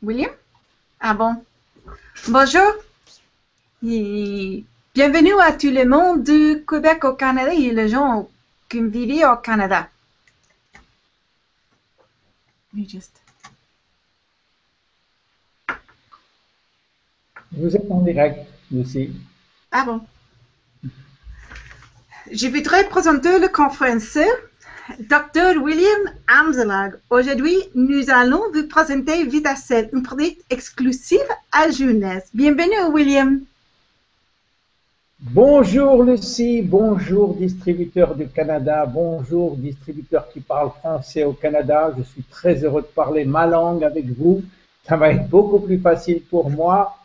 William? Ah bon. Bonjour et bienvenue à tout le monde du Québec au Canada et les gens qui vivent au Canada. Vous êtes en direct, Lucie. Ah bon. Je voudrais présenter le conférencier, Dr. William Amzalag. Aujourd'hui, nous allons vous présenter Vidacel, un produit exclusif à jeunesse. Bienvenue, William. Bonjour Lucie, bonjour distributeur du Canada, bonjour distributeur qui parle français au Canada. Je suis très heureux de parler ma langue avec vous. Ça va être beaucoup plus facile pour moi.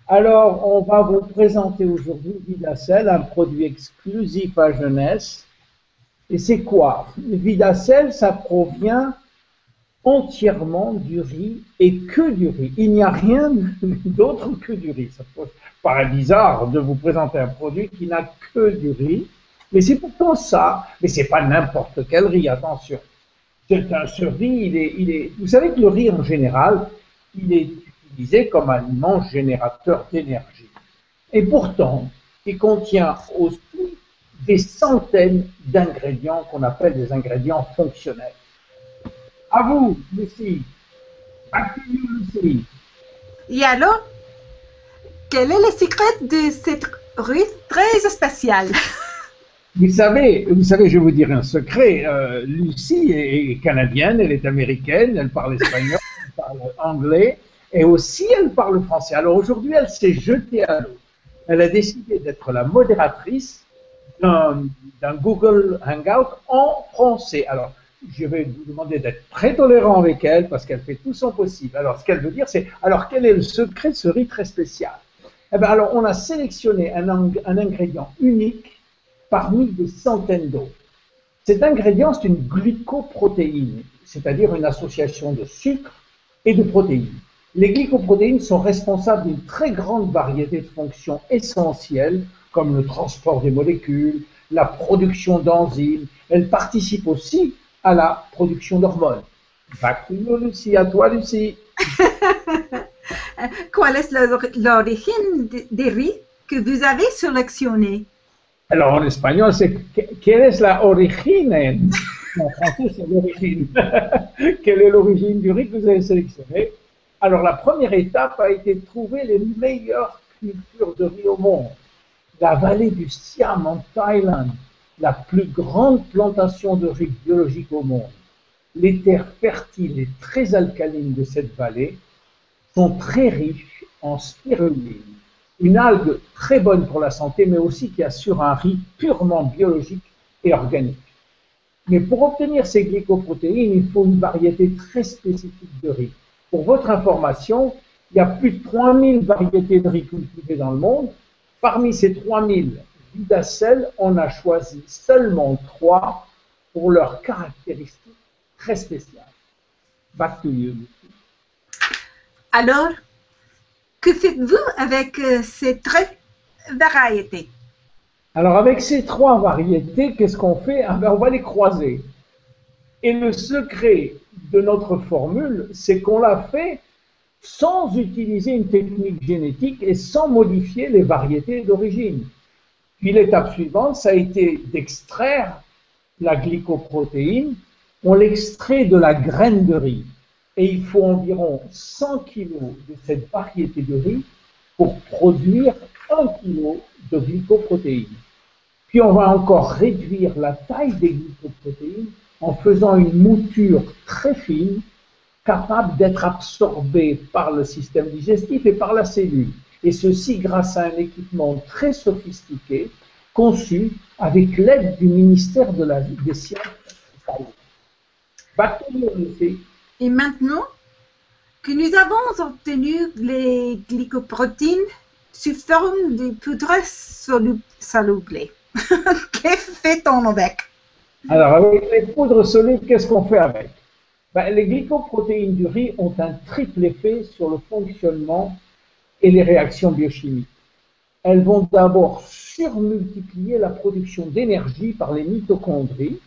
Alors, on va vous présenter aujourd'hui Vidacel, un produit exclusif à jeunesse. Et c'est quoi? Vidacel, ça provient entièrement du riz et que du riz. Il n'y a rien d'autre que du riz. Ça paraît bizarre de vous présenter un produit qui n'a que du riz, mais c'est pourtant ça. Mais c'est pas n'importe quel riz, attention. Ce riz, vous savez que le riz en général, il est utilisé comme aliment générateur d'énergie. Et pourtant, il contient aussi des centaines d'ingrédients qu'on appelle des ingrédients fonctionnels. À vous, Lucie. Activez Lucie. Et alors, quel est le secret de cette riz très spéciale? Vous savez, je vais vous dire un secret. Lucie est canadienne, elle est américaine, elle parle espagnol, elle parle anglais, et aussi elle parle français. Alors aujourd'hui, elle s'est jetée à l'eau. Elle a décidé d'être la modératrice d'un Google Hangout en français. Alors, je vais vous demander d'être très tolérant avec elle parce qu'elle fait tout son possible. Alors, ce qu'elle veut dire, c'est, alors, quel est le secret de ce riz très spécial? Eh bien, alors, on a sélectionné un ingrédient unique parmi des centaines d'autres. Cet ingrédient, c'est une glycoprotéine, c'est-à-dire une association de sucre et de protéines. Les glycoprotéines sont responsables d'une très grande variété de fonctions essentielles, comme le transport des molécules, la production d'enzymes. Elles participent aussi à la production d'hormones. Back to you, Lucie. À toi, Lucie. Quelle est l'origine des riz que vous avez sélectionné? Alors, en espagnol, c'est quelle est la origine? En français, c'est l'origine. Quelle est l'origine du riz que vous avez sélectionné? Alors, la première étape a été de trouver les meilleures cultures de riz au monde. La vallée du Siam en Thaïlande, la plus grande plantation de riz biologique au monde. Les terres fertiles et très alcalines de cette vallée sont très riches en spiruline, une algue très bonne pour la santé, mais aussi qui assure un riz purement biologique et organique. Mais pour obtenir ces glycoprotéines, il faut une variété très spécifique de riz. Pour votre information, il y a plus de 3000 variétés de riz cultivées dans le monde. Parmi ces 3000, Vidacel, on a choisi seulement 3 pour leurs caractéristiques très spéciales. Back to you. Alors, que faites-vous avec ces 3 variétés? Alors, avec ces 3 variétés, qu'est-ce qu'on fait? On va les croiser. Et le secret de notre formule, c'est qu'on l'a fait sans utiliser une technique génétique et sans modifier les variétés d'origine. Puis l'étape suivante, ça a été d'extraire la glycoprotéine. On l'extrait de la graine de riz. Et il faut environ 100 kg de cette variété de riz pour produire 1 kg de glycoprotéines. Puis on va encore réduire la taille des glycoprotéines en faisant une mouture très fine, capable d'être absorbée par le système digestif et par la cellule. Et ceci grâce à un équipement très sophistiqué, conçu avec l'aide du ministère des Sciences. Et maintenant que nous avons obtenu les glycoprotéines sous forme de poudre soluble, que fait-on avec? Alors, avec les poudres solubles, qu'est-ce qu'on fait avec? Les glycoprotéines du riz ont un triple effet sur le fonctionnement et les réactions biochimiques. Elles vont d'abord surmultiplier la production d'énergie par les mitochondries,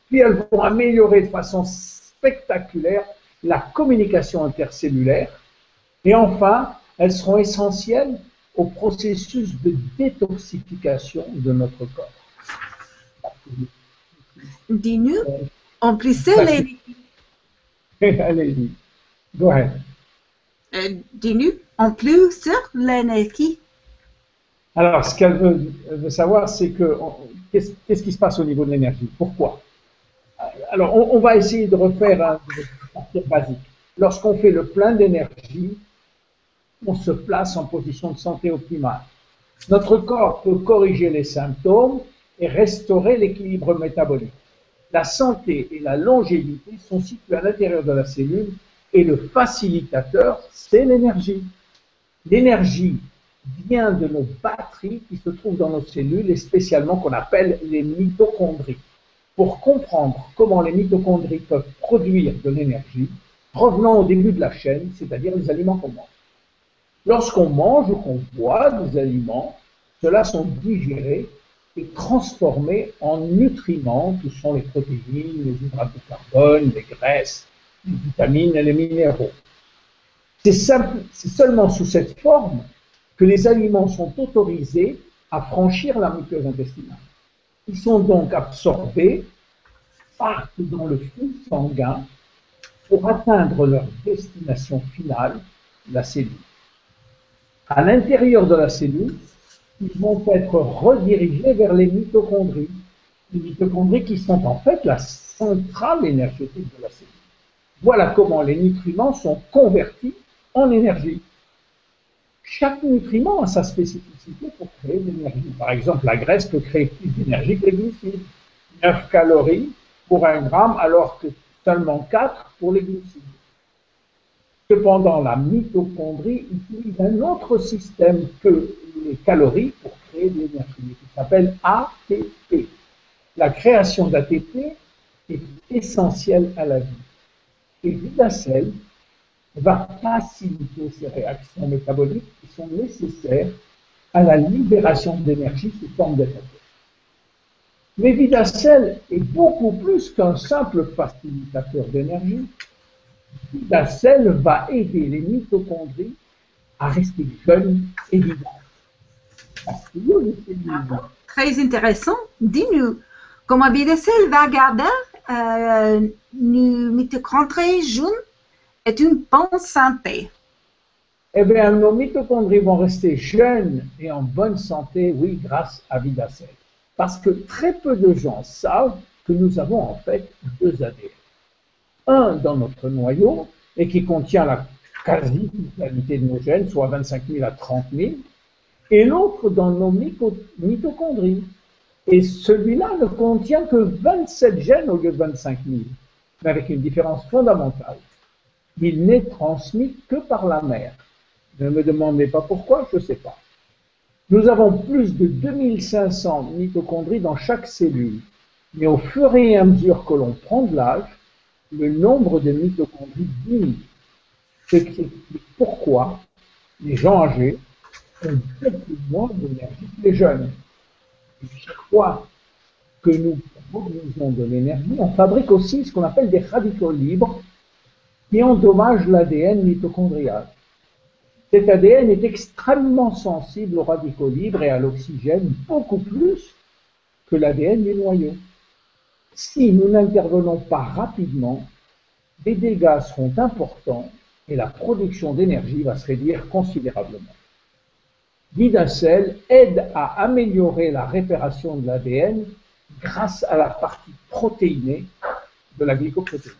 puis elles vont améliorer de façon spectaculaire la communication intercellulaire, et enfin, elles seront essentielles au processus de détoxification de notre corps. Dis-nous, en plus, Allez-y, go ahead. Dis-nous, en plus sur l'énergie. Alors, ce qu'elle veut savoir, c'est que qu'est-ce qui se passe au niveau de l'énergie? Pourquoi? Alors, on va essayer de refaire un partir basique. Lorsqu'on fait le plein d'énergie, on se place en position de santé optimale. Notre corps peut corriger les symptômes et restaurer l'équilibre métabolique. La santé et la longévité sont situées à l'intérieur de la cellule et le facilitateur, c'est l'énergie. L'énergie vient de nos batteries qui se trouvent dans nos cellules et spécialement qu'on appelle les mitochondries. Pour comprendre comment les mitochondries peuvent produire de l'énergie, revenons au début de la chaîne, c'est-à-dire les aliments qu'on mange. Lorsqu'on mange ou qu'on boit des aliments, ceux-là sont digérés et transformés en nutriments, qui sont les protéines, les hydrates de carbone, les graisses, les vitamines et les minéraux. C'est seulement sous cette forme que les aliments sont autorisés à franchir la muqueuse intestinale. Ils sont donc absorbés, partent dans le flux sanguin pour atteindre leur destination finale, la cellule. À l'intérieur de la cellule, ils vont être redirigés vers les mitochondries. Les mitochondries qui sont en fait la centrale énergétique de la cellule. Voilà comment les nutriments sont convertis en énergie. Chaque nutriment a sa spécificité pour créer de l'énergie. Par exemple, la graisse peut créer plus d'énergie que les glucides. 9 calories pour 1 gramme, alors que seulement 4 pour les glucides. Cependant, la mitochondrie utilise un autre système que les calories pour créer de l'énergie, qui s'appelle ATP. La création d'ATP est essentielle à la vie. Et Vidacell va faciliter ces réactions métaboliques qui sont nécessaires à la libération d'énergie sous forme d'ATP. Mais Vidacell est beaucoup plus qu'un simple facilitateur d'énergie. Vidacell va aider les mitochondries à rester jeunes et vivantes. Très intéressant. Dis-nous, comment Vidacell va garder nos mitochondries jeunes et une bonne santé? Eh bien, nos mitochondries vont rester jeunes et en bonne santé, oui, grâce à Vidacell. Parce que très peu de gens savent que nous avons en fait 2 ADN. Un dans notre noyau, et qui contient la quasi-totalité de nos gènes, soit 25 000 à 30 000, et l'autre dans nos mitochondries. Et celui-là ne contient que 27 gènes au lieu de 25 000, mais avec une différence fondamentale. Il n'est transmis que par la mère. Ne me demandez pas pourquoi, je ne sais pas. Nous avons plus de 2500 mitochondries dans chaque cellule, mais au fur et à mesure que l'on prend de l'âge, le nombre de mitochondries diminue. Ce qui explique pourquoi les gens âgés ont beaucoup moins d'énergie que les jeunes. Et chaque fois que nous produisons de l'énergie, on fabrique aussi ce qu'on appelle des radicaux libres qui endommagent l'ADN mitochondrial. Cet ADN est extrêmement sensible aux radicaux libres et à l'oxygène, beaucoup plus que l'ADN du noyau. Si nous n'intervenons pas rapidement, les dégâts seront importants et la production d'énergie va se réduire considérablement. Vidacell aide à améliorer la réparation de l'ADN grâce à la partie protéinée de la glycoprotéine.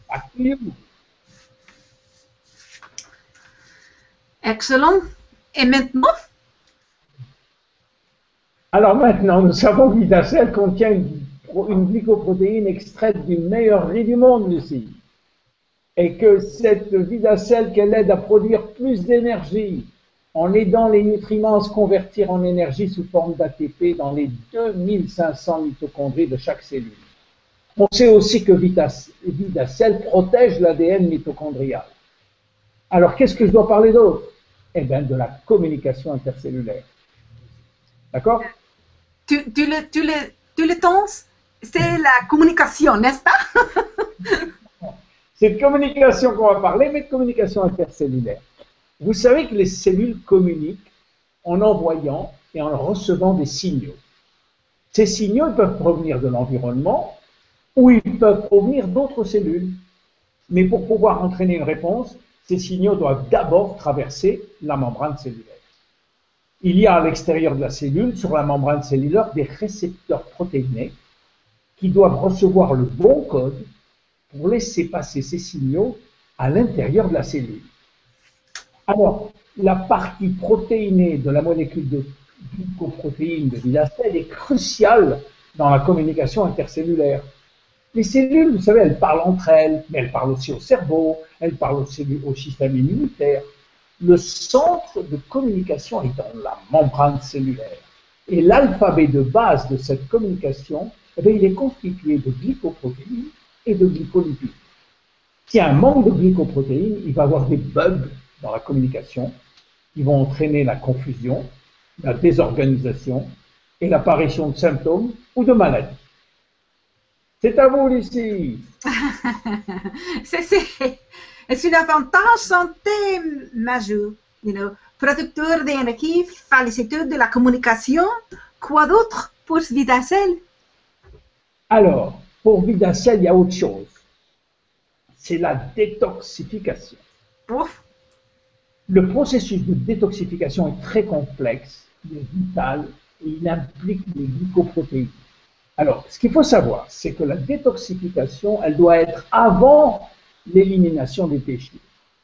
Activez-vous. Excellent. Et maintenant? Alors maintenant, nous savons que Vidacell contient une glycoprotéine extraite du meilleur riz du monde, Lucie. Et que cette Vidacell qu'elle aide à produire plus d'énergie en aidant les nutriments à se convertir en énergie sous forme d'ATP dans les 2500 mitochondries de chaque cellule. On sait aussi que Vidacell protège l'ADN mitochondrial. Alors, qu'est-ce que je dois parler d'autre? Eh bien, de la communication intercellulaire. D'accord? Tout le temps, c'est la communication, n'est-ce pas? C'est de communication qu'on va parler, mais de communication intercellulaire. Vous savez que les cellules communiquent en envoyant et en recevant des signaux. Ces signaux ils peuvent provenir de l'environnement ou ils peuvent provenir d'autres cellules. Mais pour pouvoir entraîner une réponse, ces signaux doivent d'abord traverser la membrane cellulaire. Il y a à l'extérieur de la cellule, sur la membrane cellulaire, des récepteurs protéinés qui doivent recevoir le bon code pour laisser passer ces signaux à l'intérieur de la cellule. Alors, la partie protéinée de la molécule de glycoprotéine de Vidacel est cruciale dans la communication intercellulaire. Les cellules, vous savez, elles parlent entre elles, mais elles parlent aussi au cerveau, elles parlent aussi au système immunitaire. Le centre de communication est dans la membrane cellulaire. Et l'alphabet de base de cette communication, eh bien, il est constitué de glycoprotéines et de glycolipides. S'il y a un manque de glycoprotéines, il va y avoir des bugs dans la communication qui vont entraîner la confusion, la désorganisation et l'apparition de symptômes ou de maladies. C'est à vous, Lucie. C'est un avantage santé majeur. Producteur d'énergie, facilitateur de la communication. Quoi d'autre pour Vidacel? Alors, pour Vidacel, il y a autre chose. C'est la détoxification. Ouf. Le processus de détoxification est très complexe, il est vital et il implique les glycoprotéines. Alors, ce qu'il faut savoir, c'est que la détoxification, elle doit être avant l'élimination des déchets.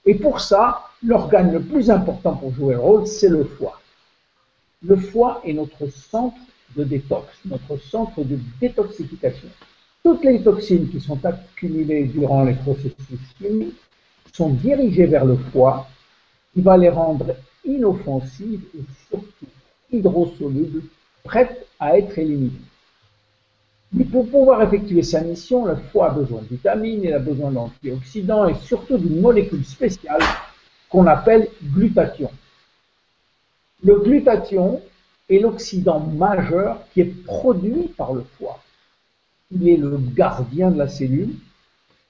Et pour ça, l'organe le plus important pour jouer le rôle, c'est le foie. Le foie est notre centre de détox, notre centre de détoxification. Toutes les toxines qui sont accumulées durant les processus chimiques sont dirigées vers le foie, qui va les rendre inoffensives et surtout hydrosolubles, prêtes à être éliminées. Mais pour pouvoir effectuer sa mission, le foie a besoin de vitamines, il a besoin d'antioxydants et surtout d'une molécule spéciale qu'on appelle glutathion. Le glutathion est l'oxydant majeur qui est produit par le foie. Il est le gardien de la cellule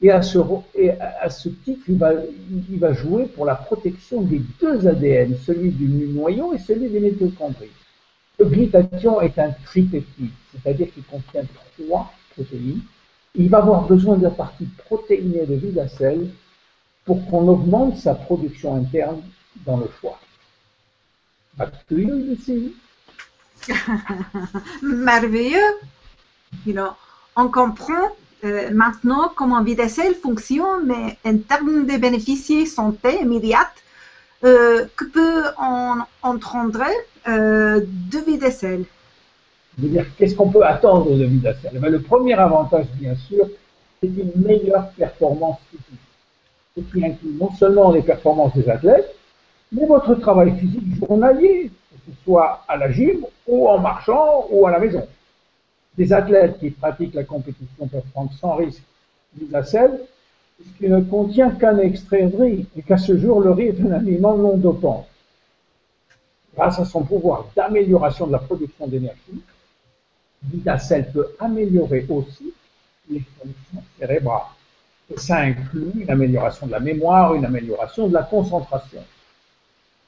et à ce titre, il va jouer pour la protection des deux ADN, celui du noyau et celui des mitochondries. Le glutathion est un tripeptide, c'est-à-dire qu'il contient 3 protéines. Il va avoir besoin de la partie protéinée de Vidacel pour qu'on augmente sa production interne dans le foie. Merveilleux ici. Merveilleux. On comprend maintenant comment Vidacel fonctionne, mais en termes de bénéfices santé immédiate, que peut on entendre de Vidacel? Qu'est-ce qu'on peut attendre de Vidacel? Le premier avantage, bien sûr, c'est une meilleure performance physique. Ce qui inclut non seulement les performances des athlètes, mais votre travail physique journalier, que ce soit à la gym ou en marchant ou à la maison. Des athlètes qui pratiquent la compétition peuvent prendre sans risque Vidacel, puisqu'il ne contient qu'un extrait de riz, et qu'à ce jour, le riz est un aliment non dopant. Grâce à son pouvoir d'amélioration de la production d'énergie, Vidacel peut améliorer aussi les fonctions cérébrales. Et ça inclut une amélioration de la mémoire, une amélioration de la concentration.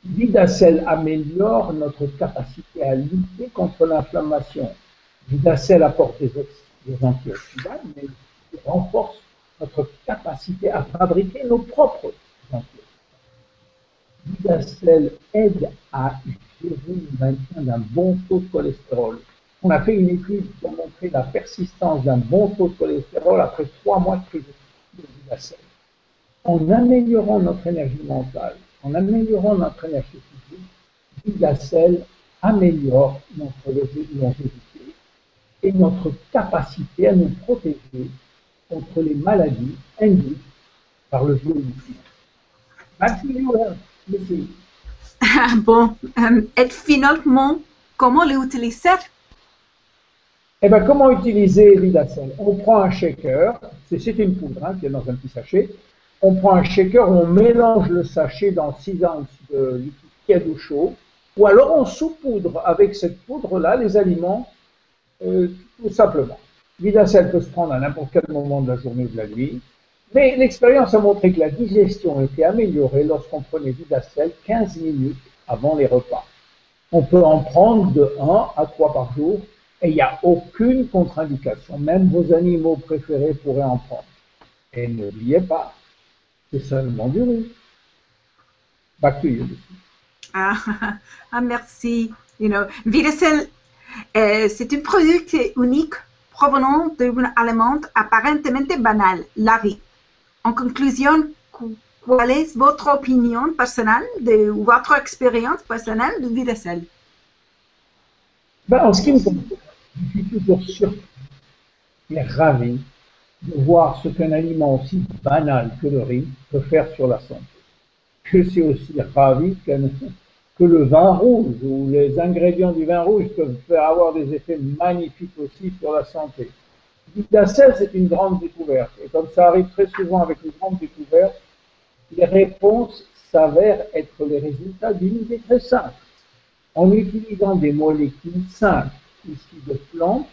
Vidacel améliore notre capacité à lutter contre l'inflammation. Vidacel apporte des antioxydants, mais il renforce notre capacité à fabriquer nos propres antioxydants. Vidacel aide à gérer le maintien d'un bon taux de cholestérol. On a fait une étude qui a montré la persistance d'un bon taux de cholestérol après 3 mois de prise de Vidacel. En améliorant notre énergie mentale, en améliorant notre énergie physique, Vidacel améliore notre longévité et notre capacité à nous protéger contre les maladies induites par le vieillissement. Merci. Bon, et finalement, comment l'utiliser? Eh bien, comment utiliser Vidacel? On prend un shaker, c'est une poudre qui est dans un petit sachet. On prend un shaker, on mélange le sachet dans 6 ounces de liquide tiède ou chaud, ou alors on saupoudre avec cette poudre-là les aliments, tout simplement. Vidacel peut se prendre à n'importe quel moment de la journée ou de la nuit. Mais l'expérience a montré que la digestion était améliorée lorsqu'on prenait Vidacel 15 minutes avant les repas. On peut en prendre de 1 à 3 par jour et il n'y a aucune contre-indication. Même vos animaux préférés pourraient en prendre. Et n'oubliez pas, c'est seulement du riz. Back to you. Merci. Vidacel, c'est un produit unique provenant d'un aliment apparemment banal, la riz. En conclusion, quelle est votre opinion personnelle ou votre expérience personnelle de Vidacel? En ce qui me concerne, je suis toujours surpris et ravi de voir ce qu'un aliment aussi banal que le riz peut faire sur la santé. Je suis aussi ravi que le vin rouge ou les ingrédients du vin rouge peuvent faire avoir des effets magnifiques aussi sur la santé. Vidacel, c'est une grande découverte. Et comme ça arrive très souvent avec les grandes découvertes, les réponses s'avèrent être les résultats d'une idée très simple. En utilisant des molécules simples issues de plantes,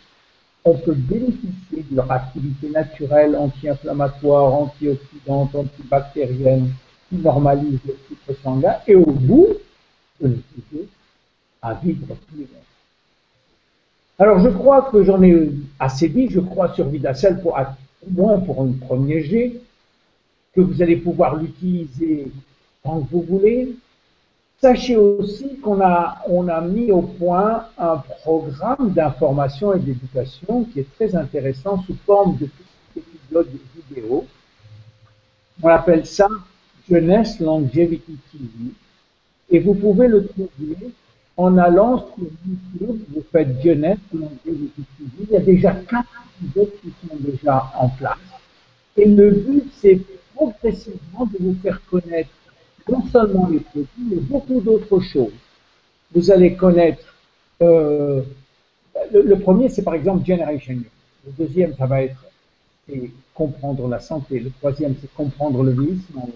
on peut bénéficier de leur activité naturelle anti-inflammatoire, antioxydante, antibactérienne, qui normalise le sucre sanguin et au bout, de les aider à vivre plus longtemps. Alors je crois que j'en ai assez dit, je crois sur Vidacel au moins pour un premier jet, que vous allez pouvoir l'utiliser quand vous voulez. Sachez aussi qu'on a mis au point un programme d'information et d'éducation qui est très intéressant sous forme de petits épisodes vidéo. On appelle ça Jeunesse Longevity TV et vous pouvez le trouver en allant sur YouTube, vous faites Jeunesse Longevity TV. Il y a déjà 4 épisodes qui sont déjà en place. Et le but, c'est progressivement de vous faire connaître non seulement les produits, mais beaucoup d'autres choses. Vous allez connaître, le premier, c'est par exemple Generation You. Le deuxième, ça va être comprendre la santé. Le troisième, c'est comprendre le vieillissement.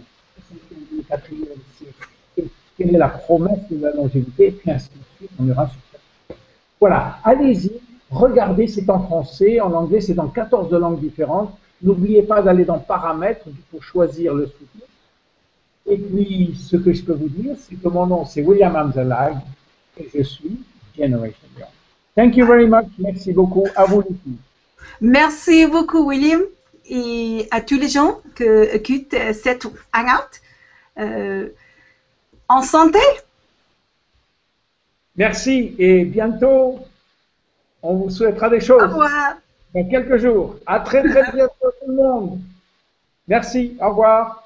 Le quatrième, c'est quelle est la promesse de la longévité, et puis ainsi de suite, on ira sur ça. Voilà, allez-y, regardez, c'est en français, en anglais, c'est dans 14 langues différentes. N'oubliez pas d'aller dans Paramètres, il faut choisir le sous-titre. Et puis, ce que je peux vous dire, c'est que mon nom, c'est William Amzalag, et je suis Generation Young. Thank you very much. Merci beaucoup. À vous, les filles. Merci beaucoup, William, et à tous les gens qui écoutent cette hangout. En santé. Merci, et bientôt, on vous souhaitera des choses. Au revoir. Dans quelques jours. À très, très bientôt, tout le monde. Merci. Au revoir.